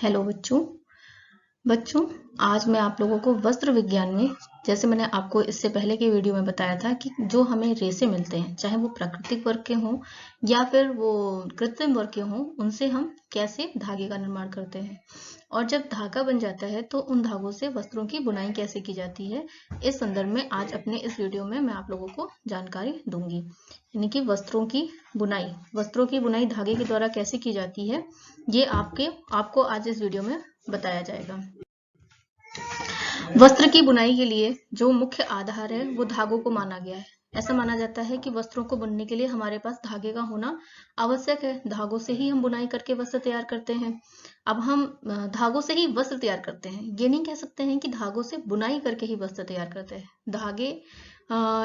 Hello बच्चों आज मैं आप लोगों को वस्त्र विज्ञान में, जैसे मैंने आपको इससे पहले की वीडियो में बताया था कि जो हमें रेशे मिलते हैं, चाहे वो प्राकृतिक वर्ग के हों या फिर वो कृत्रिम वर्ग के हों, उनसे हम कैसे धागे का निर्माण करते हैं और जब धागा बन जाता है तो उन धागों से वस्त्रों की बुनाई कैसे की जाती है। इस संदर्भ में आज अपने इस वीडियो में मैं आप लोगों को जानकारी दूंगी, यानी कि वस्त्रों की बुनाई धागे के द्वारा कैसे की जाती है, ये आपको आज इस वीडियो में बताया जाएगा। वस्त्र की बुनाई के लिए जो मुख्य आधार है वो धागों को माना गया है। ऐसा माना जाता है कि वस्त्रों को बुनने के लिए हमारे पास धागे का होना आवश्यक है। धागों से ही हम बुनाई करके वस्त्र तैयार करते हैं। अब हम धागों से ही वस्त्र तैयार करते हैं, ये नहीं कह सकते हैं कि धागों से बुनाई करके ही वस्त्र तैयार करते हैं। धागे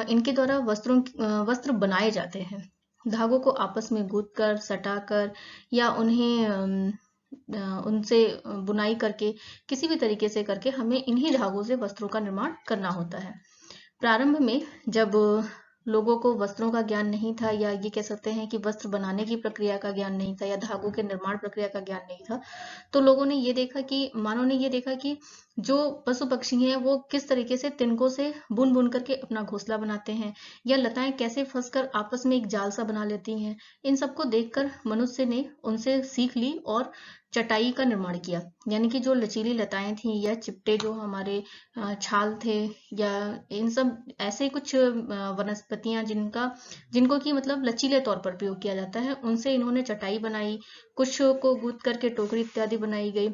इनके द्वारा वस्त्र बनाए जाते हैं। धागों को आपस में गूंथ कर, सटा कर या उन्हें उनसे बुनाई करके किसी भी तरीके से करके हमें इन्हीं धागों से वस्त्रों का निर्माण करना होता है। प्रारंभ में जब लोगों को वस्त्रों का ज्ञान नहीं था, या ये कह सकते हैं कि वस्त्र बनाने की प्रक्रिया का ज्ञान नहीं था या धागों के निर्माण प्रक्रिया का ज्ञान नहीं था, तो लोगों ने ये देखा कि मानव ने ये देखा कि जो पशु पक्षी हैं वो किस तरीके से तिनकों से बुन बुन करके अपना घोंसला बनाते हैं, या लताएं कैसे फंसकर आपस में एक जाल सा बना लेती हैं। इन सबको देखकर मनुष्य ने उनसे सीख ली और चटाई का निर्माण किया, यानी कि जो लचीली लताएं थी या चिपटे जो हमारे छाल थे, या इन सब ऐसे कुछ वनस्पतियां जिनको कि मतलब लचीले तौर पर प्रयोग किया जाता है, उनसे इन्होंने चटाई बनाई। कुछ को गूंथ करके टोकरी इत्यादि बनाई गई।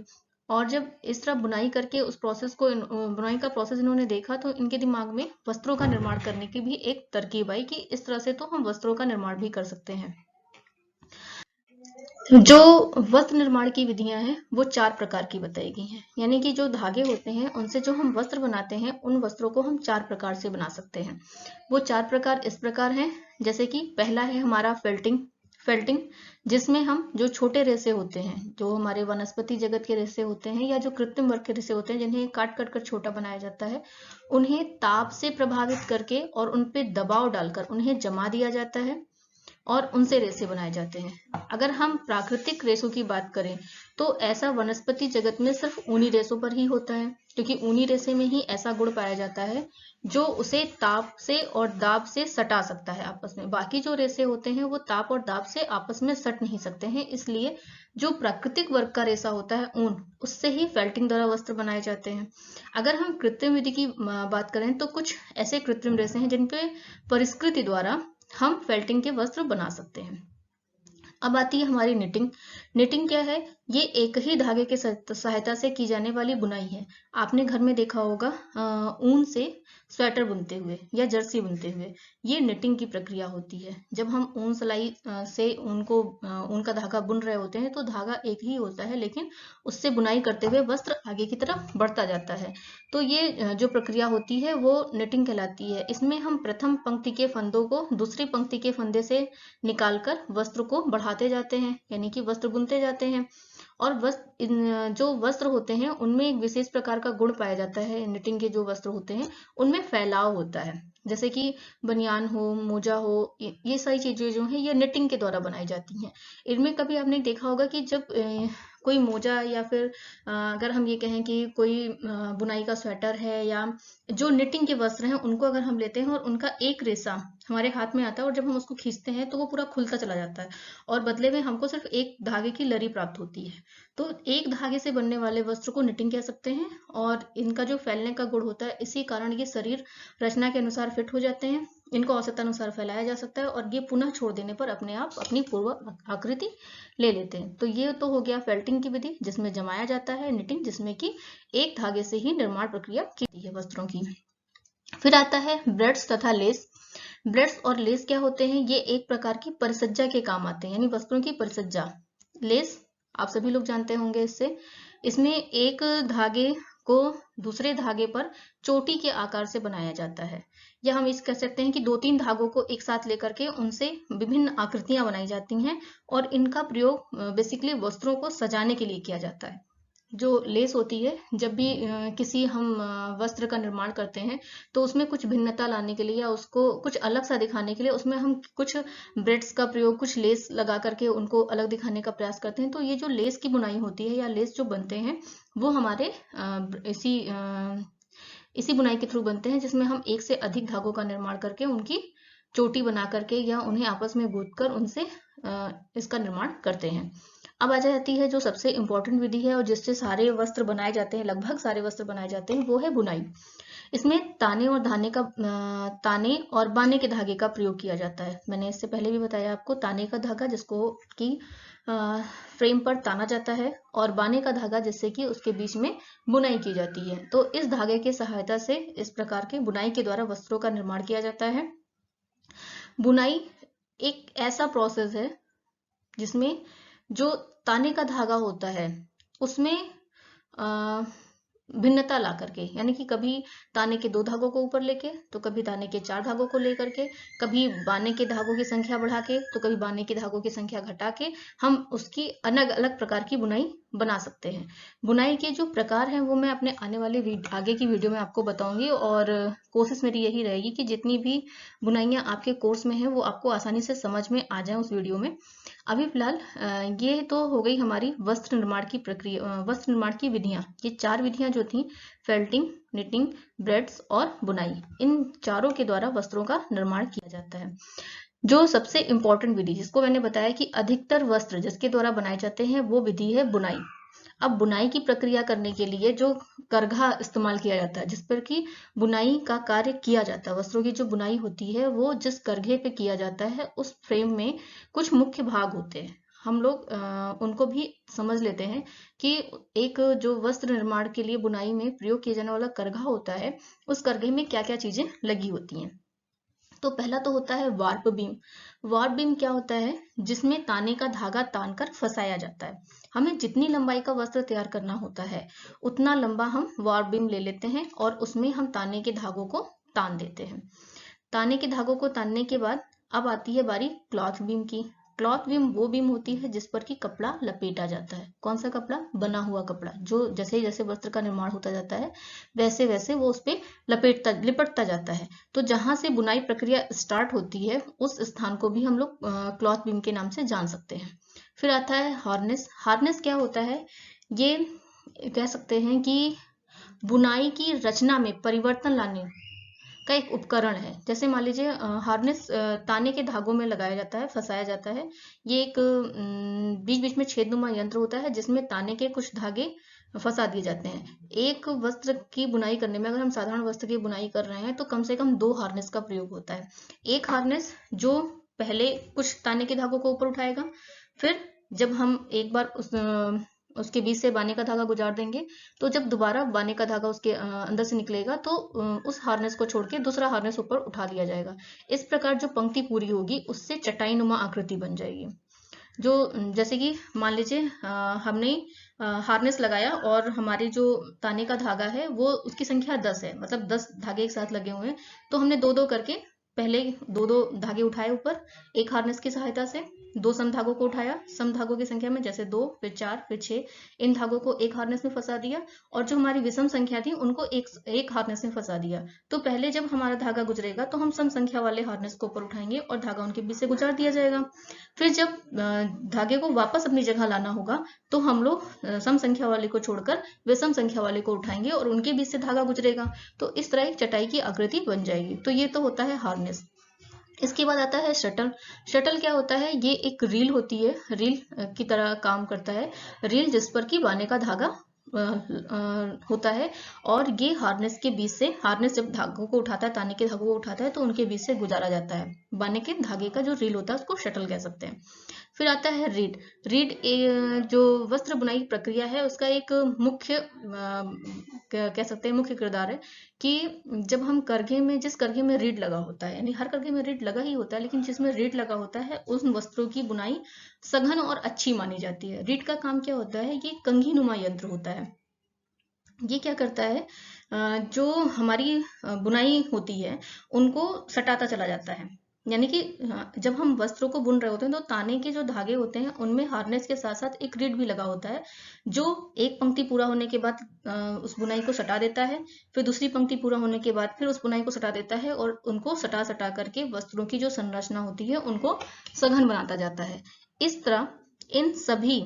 और जब इस तरह बुनाई करके उस बुनाई का प्रोसेस इन्होंने देखा, तो इनके दिमाग में वस्त्रों का निर्माण करने की भी एक तरकीब आई कि इस तरह से तो हम वस्त्रों का निर्माण भी कर सकते हैं। जो वस्त्र निर्माण की विधियां हैं वो 4 प्रकार की बताई गई हैं, यानी कि जो धागे होते हैं उनसे जो हम वस्त्र बनाते हैं, उन वस्त्रों को हम 4 प्रकार से बना सकते हैं। वो 4 प्रकार इस प्रकार हैं, जैसे कि पहला है हमारा फेल्टिंग, जिसमें हम जो छोटे रेशे होते हैं, जो हमारे वनस्पति जगत के रेशे होते हैं या जो कृत्रिम वर्ग के रेशे होते हैं, जिन्हें काट काट कर छोटा बनाया जाता है, उन्हें ताप से प्रभावित करके और उन पे दबाव डालकर उन्हें जमा दिया जाता है और उनसे रेशे बनाए जाते हैं। अगर हम प्राकृतिक रेशों की बात करें तो ऐसा वनस्पति जगत में सिर्फ ऊनी रेशों पर ही होता है, क्योंकि ऊनी रेशे में ही ऐसा गुण पाया जाता है जो उसे ताप से और दाब से सटा सकता है आपस में। बाकी जो रेशे होते हैं वो ताप और दाब से आपस में सट नहीं सकते हैं, इसलिए जो प्राकृतिक वर्ग का रेशा होता है ऊन, उससे ही फेल्टिंग द्वारा वस्त्र बनाए जाते हैं। अगर हम कृत्रिम विधि की बात करें तो कुछ ऐसे कृत्रिम रेशे हैं जिनपे परिष्कृति द्वारा हम फेल्टिंग के वस्त्र बना सकते हैं। अब आती है हमारी निटिंग क्या है? ये एक ही धागे के सहायता से की जाने वाली बुनाई है। आपने घर में देखा होगा ऊन से स्वेटर बुनते हुए या जर्सी बुनते हुए, ये निटिंग की प्रक्रिया होती है। जब हम ऊन सिलाई से ऊन का धागा बुन रहे होते हैं तो धागा एक ही होता है, लेकिन उससे बुनाई करते हुए वस्त्र आगे की तरफ बढ़ता जाता है। तो ये जो प्रक्रिया होती है वो निटिंग कहलाती है। इसमें हम प्रथम पंक्ति के फंदों को दूसरी पंक्ति के फंदे से निकालकर वस्त्र को बढ़ाते जाते हैं, यानी कि वस्त्र बुनते जाते हैं। और जो वस्त्र होते हैं उनमें एक विशेष प्रकार का गुण पाया जाता है। निटिंग के जो वस्त्र होते हैं उनमें फैलाव होता है, जैसे कि बनियान हो, मोजा हो, ये सारी चीजें जो हैं ये निटिंग के द्वारा बनाई जाती हैं। इनमें कभी आपने देखा होगा कि जब कोई मोजा या फिर अगर हम ये कहें कि कोई बुनाई का स्वेटर है या जो निटिंग के वस्त्र हैं, उनको अगर हम लेते हैं और उनका एक रेशा हमारे हाथ में आता है और जब हम उसको खींचते हैं तो वो पूरा खुलता चला जाता है और बदले में हमको सिर्फ एक धागे की लरी प्राप्त होती है। तो एक धागे से बनने वाले वस्त्र को निटिंग कह सकते हैं। और इनका जो फैलने का गुण होता है, इसी कारण ये शरीर रचना के अनुसार फिट हो जाते हैं। इनको आवश्यकतानुसार फैलाया जा सकता है और ये पुनः छोड़ देने पर अपने आप अपनी पूर्व आकृति ले लेते हैं। तो ये तो हो गया फेल्टिंग की विधि, जिसमें जमाया जाता है। निटिंग, जिसमें कि एक धागे से ही निर्माण प्रक्रिया की जाती है वस्त्रों की। फिर आता है ब्रेड्स तथा लेस। ब्रेड्स और लेस क्या होते हैं? ये एक प्रकार की परिसज्जा के काम आते हैं, यानी वस्त्रों की परिसज्जा। लेस आप सभी लोग जानते होंगे इसमें एक धागे को दूसरे धागे पर चोटी के आकार से बनाया जाता है, या हम इस कह सकते हैं कि 2-3 धागों को एक साथ लेकर के उनसे विभिन्न आकृतियां बनाई जाती हैं और इनका प्रयोग बेसिकली वस्त्रों को सजाने के लिए किया जाता है। जो लेस होती है, जब भी किसी हम वस्त्र का निर्माण करते हैं तो उसमें कुछ भिन्नता लाने के लिए या उसको कुछ अलग सा दिखाने के लिए उसमें हम कुछ ब्रेड्स का प्रयोग, कुछ लेस लगा करके उनको अलग दिखाने का प्रयास करते हैं। तो ये जो लेस की बुनाई होती है या लेस जो बनते हैं वो हमारे इसी बुनाई के थ्रू बनते हैं, जिसमें हम एक से अधिक धागों का निर्माण करके उनकी चोटी बना करके या उन्हें आपस में गूंथ कर उनसे इसका निर्माण करते हैं। अब आ जाती है जो सबसे इम्पोर्टेंट विधि है और जिससे सारे वस्त्र बनाए जाते हैं, लगभग सारे वस्त्र बनाए जाते हैं, वो है बुनाई। इसमें ताने और बाने के धागे का प्रयोग किया जाता है। मैंने इससे पहले भी बताया आपको, ताने का धागा जिसको कि फ्रेम पर ताना जाता है, और बाने का धागा जिससे कि उसके बीच में बुनाई की जाती है। तो इस धागे की सहायता से इस प्रकार के बुनाई के द्वारा वस्त्रों का निर्माण किया जाता है। बुनाई एक ऐसा प्रोसेस है जिसमें जो ताने का धागा होता है उसमें भिन्नता ला करके, यानी कि कभी ताने के 2 धागों को ऊपर लेके, तो कभी ताने के 4 धागों को लेकर के, कभी बाने के धागों की संख्या बढ़ा के, तो कभी बाने के धागों की संख्या घटा के हम उसकी अलग अलग प्रकार की बुनाई बना सकते हैं। बुनाई के जो प्रकार हैं वो मैं अपने आने वाले आगे की वीडियो में आपको बताऊंगी, और कोशिश मेरी यही रहेगी कि जितनी भी बुनाइयां आपके कोर्स में हैं वो आपको आसानी से समझ में आ जाए उस वीडियो में। अभी फिलहाल ये तो हो गई हमारी वस्त्र निर्माण की प्रक्रिया, वस्त्र निर्माण की विधियां। ये 4 विधियां जो थी, फेल्टिंग, निटिंग, ब्रेड्स और बुनाई, इन चारों के द्वारा वस्त्रों का निर्माण किया जाता है। जो सबसे इंपॉर्टेंट विधि जिसको मैंने बताया कि अधिकतर वस्त्र जिसके द्वारा बनाए जाते हैं, वो विधि है बुनाई। अब बुनाई की प्रक्रिया करने के लिए जो करघा इस्तेमाल किया जाता है, जिस पर कि बुनाई का कार्य किया जाता है, वस्त्रों की जो बुनाई होती है वो जिस करघे पे किया जाता है उस फ्रेम में कुछ मुख्य भाग होते हैं। हम लोग उनको भी समझ लेते हैं कि एक जो वस्त्र निर्माण के लिए बुनाई में प्रयोग किया जाने वाला करघा होता है, उस करघे में क्या क्या चीजें लगी होती हैं। तो पहला तो होता है वार्प बीम। वार्प बीम क्या होता है? जिसमें ताने का धागा तान कर फंसाया जाता है। हमें जितनी लंबाई का वस्त्र तैयार करना होता है उतना लंबा हम वार्प बीम ले लेते हैं और उसमें हम ताने के धागों को तान देते हैं। ताने के धागों को तानने के बाद अब आती है बारी क्लॉथ बीम की। क्लॉथ बीम वो बीम होती है जिस पर कि कपड़ा लपेटा जाता है। कौन सा कपड़ा? बना हुआ कपड़ा, जो जैसे जैसे वस्त्र का निर्माण होता जाता है वैसे वैसे वो उस पर लिपटता जाता है। तो जहां से बुनाई प्रक्रिया स्टार्ट होती है उस स्थान को भी हम लोग क्लॉथ बीम के नाम से जान सकते हैं। फिर आता है हार्नेस। हार्नेस क्या होता है? ये कह सकते हैं कि बुनाई की रचना में परिवर्तन लाने का एक उपकरण है। जैसे मान लीजिए हार्नेस ताने के धागों में लगाया जाता है, फंसाया जाता है। ये एक बीच बीच में छेदनुमा यंत्र होता है जिसमें ताने के कुछ धागे फंसा दिए जाते हैं। एक वस्त्र की बुनाई करने में, अगर हम साधारण वस्त्र की बुनाई कर रहे हैं तो कम से कम 2 हार्नेस का प्रयोग होता है। एक हार्नेस जो पहले कुछ ताने के धागों को ऊपर उठाएगा, फिर जब हम एक बार उसके बीच से बाने का धागा गुजार देंगे तो जब दोबारा बाने का धागा उसके अंदर से निकलेगा तो उस हार्नेस को छोड़ के दूसरा हार्नेस ऊपर उठा लिया जाएगा। इस प्रकार जो पंक्ति पूरी होगी उससे चटाई नुमा आकृति बन जाएगी। जो जैसे कि मान लीजिए हमने हार्नेस लगाया और हमारे जो ताने का धागा है वो उसकी संख्या 10 है, मतलब 10 धागे एक साथ लगे हुए हैं। तो हमने 2-2 करके पहले 2-2 धागे उठाए ऊपर एक हार्नेस की सहायता से, 2 सम धागों को उठाया, सम धागों की संख्या में, जैसे 2 फिर 4 फिर 6, इन धागों को एक हार्नेस में फंसा दिया, और जो हमारी विषम संख्या थी उनको एक हार्नेस में फंसा दिया। तो पहले जब हमारा धागा गुजरेगा तो हम सम संख्या वाले हार्नेस को ऊपर उठाएंगे और धागा उनके बीच से गुजार दिया जाएगा। फिर जब धागे को वापस अपनी जगह लाना होगा तो हम लोग सम संख्या वाले को छोड़कर विषम संख्या वाले को उठाएंगे और उनके बीच से धागा गुजरेगा। तो इस तरह एक चटाई की आकृति बन जाएगी। तो ये तो होता है हार्नेस। इसके बाद आता है शटल। शटल क्या होता है? ये एक रील होती है, रील की तरह काम करता है। रील जिस पर कि बाने का धागा होता है और ये हार्नेस के बीच से, हार्नेस जब धागों को उठाता है, ताने के धागों को उठाता है तो उनके बीच से गुजारा जाता है। बाने के धागे का जो रील होता है उसको शटल कह सकते हैं। फिर आता है रीड। रीड जो वस्त्र बुनाई प्रक्रिया है उसका एक मुख्य कह सकते हैं मुख्य किरदार है कि जब हम करघे में, जिस करघे में रीड लगा होता है, यानी हर करघे में रीड लगा ही होता है, लेकिन जिसमें रीड लगा होता है उन वस्त्रों की बुनाई सघन और अच्छी मानी जाती है। रीड का काम क्या होता है? ये कंघी नुमा यंत्र होता है। ये क्या करता है? जो हमारी बुनाई होती है उनको सटाता चला जाता है। यानी कि जब हम वस्त्रों को बुन रहे होते हैं तो ताने के जो धागे होते हैं उनमें हार्नेस के साथ साथ एक रीड भी लगा होता है, जो एक पंक्ति पूरा होने के बाद उस बुनाई को सटा देता है, फिर दूसरी पंक्ति पूरा होने के बाद फिर उस बुनाई को सटा देता है, और उनको सटा सटा करके वस्त्रों की जो संरचना होती है उनको सघन बनाता जाता है। इस तरह इन सभी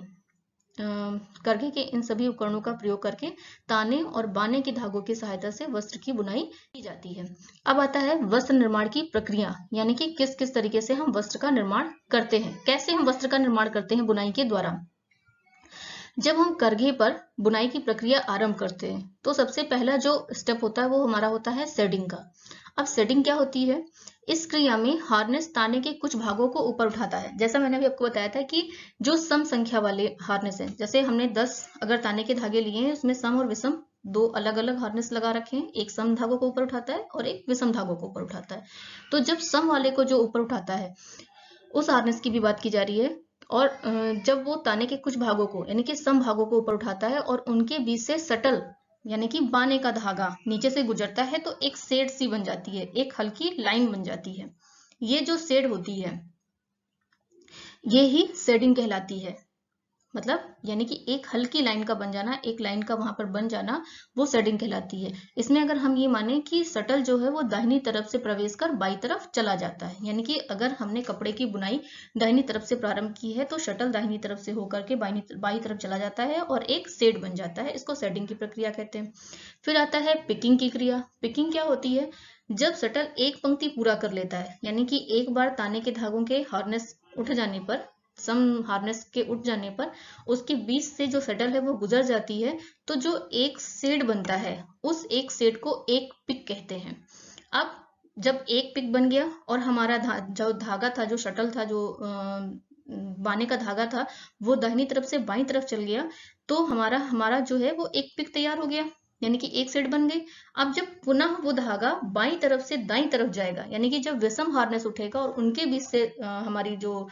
करघे के इन सभी उपकरणों का प्रयोग करके ताने और बाने के धागों की सहायता से वस्त्र की बुनाई की जाती है। अब आता है वस्त्र निर्माण की प्रक्रिया, यानी कि किस किस तरीके से हम वस्त्र का निर्माण करते हैं, कैसे हम वस्त्र का निर्माण करते हैं बुनाई के द्वारा। जब हम करघे पर बुनाई की प्रक्रिया आरंभ करते हैं तो सबसे पहला जो स्टेप होता है वो हमारा होता है शेडिंग का। अब शेडिंग क्या होती है? इस क्रिया में हार्नेस ताने के कुछ भागों को ऊपर उठाता है। जैसा मैंने अभी आपको बताया था कि जो सम संख्या वाले हार्नेस हैं, जैसे हमने 10 अगर ताने के धागे लिए हैं, उसमें सम और विषम दो अलग अलग हार्नेस लगा रखे हैं, एक सम धागों को ऊपर उठाता है और एक विषम धागों को ऊपर उठाता है। तो जब सम वाले को जो ऊपर उठाता है उस हार्नेस की भी बात की जा रही है, और जब वो ताने के कुछ भागों को यानी कि सम भागों को ऊपर उठाता है और उनके बीच से सटल यानी कि बाने का धागा नीचे से गुजरता है तो एक शेड सी बन जाती है, एक हल्की लाइन बन जाती है। ये जो शेड होती है ये ही शेडिंग कहलाती है। मतलब यानी कि एक हल्की लाइन का बन जाना, एक लाइन का वहां पर बन जाना, वो शेडिंग कहलाती है। इसमें अगर हम ये माने कि सटल जो है वो दाहिनी तरफ से प्रवेश कर बाई तरफ चला जाता है, यानी कि अगर हमने कपड़े की बुनाई दाहिनी तरफ से प्रारंभ की है तो शटल दाहिनी तरफ से होकर के बाई तरफ चला जाता है और एक शेड बन जाता है, इसको शेडिंग की प्रक्रिया कहते हैं। फिर आता है पिकिंग की क्रिया। पिकिंग क्या होती है? जब शटल एक पंक्ति पूरा कर लेता है, यानी कि एक बार ताने के धागों के हार्नेस उठ जाने पर, सम हार्नेस के उठ जाने पर उसके बीच से जो शटल है वो गुजर जाती है, तो जो एक शेड बनता है उस एक शेड को एक पिक कहते हैं। अब जब एक पिक बन गया और हमारा जो धागा था, जो शटल था, जो बाने का धागा था, वो दाहिनी तरफ से बाईं तरफ चल गया, तो हमारा जो है वो एक पिक तैयार हो गया, यानी कि एक सेट बन गई। अब जब पुनः वो धागा बाईं तरफ से दाईं तरफ जाएगा, यानी कि जब विषम हार्नेस उठेगा और उनके बीच से हमारी जो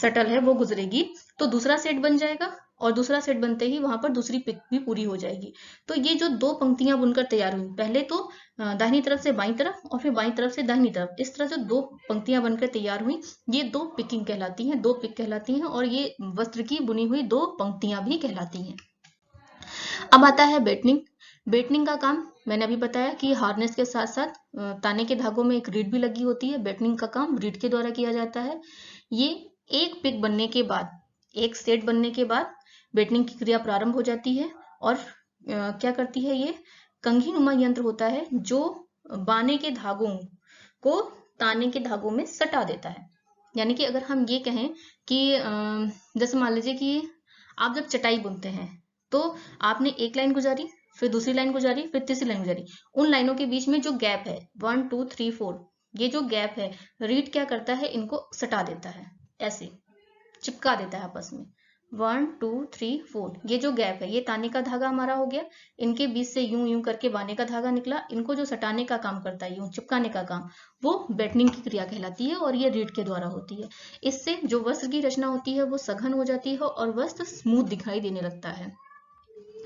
शटल है वो गुजरेगी, तो दूसरा सेट बन जाएगा, और दूसरा सेट बनते ही वहां पर दूसरी पिक भी पूरी हो जाएगी। तो ये जो दो पंक्तियां बुनकर तैयार हुई, पहले तो दाहिनी तरफ से बाईं तरफ और फिर बाईं तरफ से दाहिनी तरफ, इस तरह से दो पंक्तियां बनकर तैयार हुई, ये दो पिकिंग कहलाती हैं, दो पिक कहलाती हैं, और ये वस्त्र की बुनी हुई दो पंक्तियां भी कहलाती हैं। अब आता है बेटनिंग। बेटनिंग का काम मैंने अभी बताया कि हार्नेस के साथ साथ ताने के धागों में एक रीड भी लगी होती है। बेटनिंग का काम रीड के द्वारा किया जाता है। ये एक पिक बनने के बाद, एक सेट बनने के बाद बेटनिंग की क्रिया प्रारंभ हो जाती है, और क्या करती है? ये कंघी नुमा यंत्र होता है जो बाने के धागों को ताने के धागों में सटा देता है। यानी कि अगर हम ये कहें कि जैसे मान लीजिए कि आप जब चटाई बुनते हैं तो आपने एक लाइन गुजारी, फिर दूसरी लाइन गुजारी, फिर तीसरी लाइन गुजारी, उन लाइनों के बीच में जो गैप है 1 2 3 4, ये जो गैप है रीड क्या करता है? इनको सटा देता है, ऐसे चिपका देता है आपस में। 1 2 3 4, ये जो गैप है ये ताने का धागा हमारा हो गया, इनके बीच से यूं यूं करके बाने का धागा निकला, इनको जो सटाने का काम करता है, यूं चिपकाने का काम, वो बेटनिंग की क्रिया कहलाती है, और ये रीड के द्वारा होती है। इससे जो वस्त्र की रचना होती है वो सघन हो जाती है और वस्त्र स्मूथ दिखाई देने लगता है।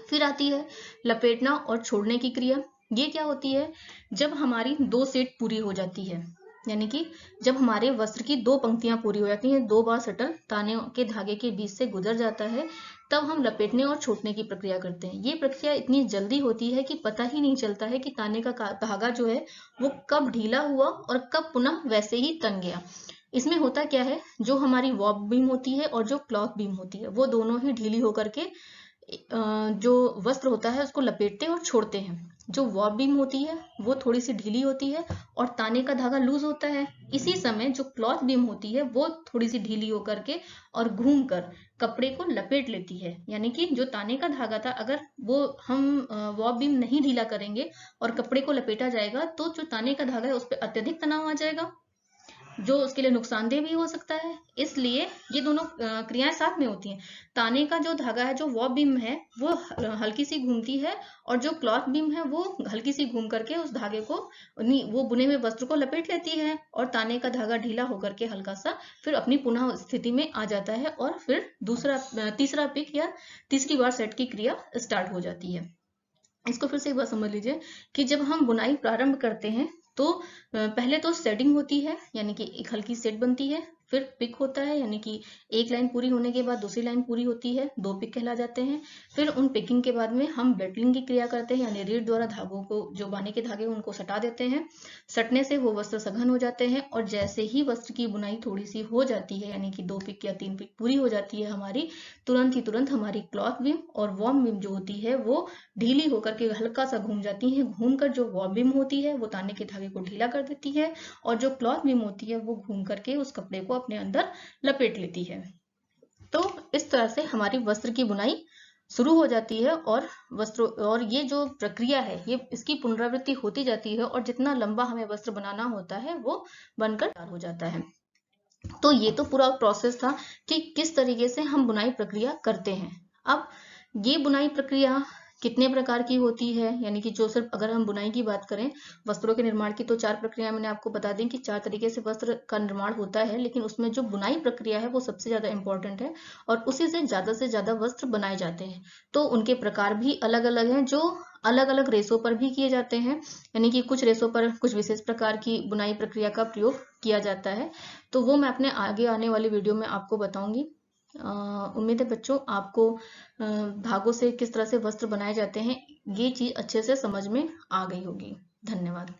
फिर आती है लपेटना और छोड़ने की क्रिया। ये क्या होती है? जब हमारी दो सेट पूरी हो जाती है, यानी कि जब हमारे वस्त्र की दो पंक्तियां पूरी हो जाती हैं, दो बार शटल ताने के धागे के बीच से गुजर जाता है, तब हम लपेटने और छोड़ने की प्रक्रिया करते हैं। ये प्रक्रिया इतनी जल्दी होती है कि पता ही नहीं चलता है कि ताने का धागा जो है वो कब ढीला हुआ और कब पुनः वैसे ही तन गया। इसमें होता क्या है? जो हमारी वॉब बीम होती है और जो क्लॉथ बीम होती है वो दोनों ही ढीली होकर के जो वस्त्र होता है उसको लपेटते और छोड़ते हैं। जो वॉब बीम होती है वो थोड़ी सी ढीली होती है और ताने का धागा लूज होता है। इसी समय जो क्लॉथ बीम होती है वो थोड़ी सी ढीली होकर के और घूमकर कपड़े को लपेट लेती है। यानी कि जो ताने का धागा था, अगर वो हम वॉब बीम नहीं ढीला करेंगे और कपड़े को लपेटा जाएगा तो जो ताने का धागा है उस पर अत्यधिक तनाव आ जाएगा, जो उसके लिए नुकसानदेह भी हो सकता है। इसलिए ये दोनों क्रियाएं साथ में होती हैं। ताने का जो धागा है, जो वॉब बीम है, वो हल्की सी घूमती है, और जो क्लॉथ बीम है वो हल्की सी घूम करके उस धागे को, वो बुने हुए वस्त्र को लपेट लेती है, और ताने का धागा ढीला होकर के हल्का सा फिर अपनी पुनः स्थिति में आ जाता है, और फिर तीसरा पिक या तीसरी बार सेट की क्रिया स्टार्ट हो जाती है। इसको फिर से एक बार समझ लीजिए कि जब हम बुनाई प्रारंभ करते हैं तो पहले तो शेडिंग होती है, यानी कि एक हल्की शेड बनती है, फिर पिक होता है, यानी कि एक लाइन पूरी होने के बाद दूसरी लाइन पूरी होती है, 2 पिक कहला जाते हैं। फिर उन पिकिंग के बाद में हम बेटलिंग की क्रिया करते हैं, यानी रीड द्वारा धागों को, जो बाने के धागे उनको सटा देते हैं। सटने से वो वस्त्र सघन हो जाते हैं, और जैसे ही वस्त्र की बुनाई थोड़ी सी हो जाती है, यानी कि 2 पिक या 3 पिक पूरी हो जाती है हमारी, तुरंत ही तुरंत हमारी क्लॉथ बीम और वॉर्म बीम जो होती है वो ढीली होकर के हल्का सा घूम जाती है। घूमकर जो वॉर्म बीम होती है वो ताने के धागे को ढीला कर देती है, और जो क्लॉथ बीम होती है वो घूम करके उस कपड़े को अपने अंदर लपेट लेती है। तो इस तरह से हमारी वस्त्र की बुनाई शुरू हो जाती है, और वस्त्र, और ये जो प्रक्रिया है ये इसकी पुनरावृत्ति होती जाती है, और जितना लंबा हमें वस्त्र बनाना होता है वो बनकर तैयार हो जाता है। तो ये तो पूरा प्रोसेस था कि किस तरीके से हम बुनाई प्रक्रिया करते हैं। अब ये बुनाई प्रक्रिया कितने प्रकार की होती है, यानी कि जो सिर्फ अगर हम बुनाई की बात करें, वस्त्रों के निर्माण की तो 4 प्रक्रिया मैंने आपको बता दी कि 4 तरीके से वस्त्र का निर्माण होता है, लेकिन उसमें जो बुनाई प्रक्रिया है वो सबसे ज्यादा इंपॉर्टेंट है, और उसी से ज्यादा वस्त्र बनाए जाते हैं। तो उनके प्रकार भी अलग अलग हैं, जो अलग अलग रेशों पर भी किए जाते हैं, यानी कि कुछ रेशों पर कुछ विशेष प्रकार की बुनाई प्रक्रिया का प्रयोग किया जाता है। तो वो मैं अपने आगे आने वाली वीडियो में आपको बताऊंगी। उम्मीद है बच्चों आपको धागों से किस तरह से वस्त्र बनाए जाते हैं ये चीज अच्छे से समझ में आ गई होगी। धन्यवाद।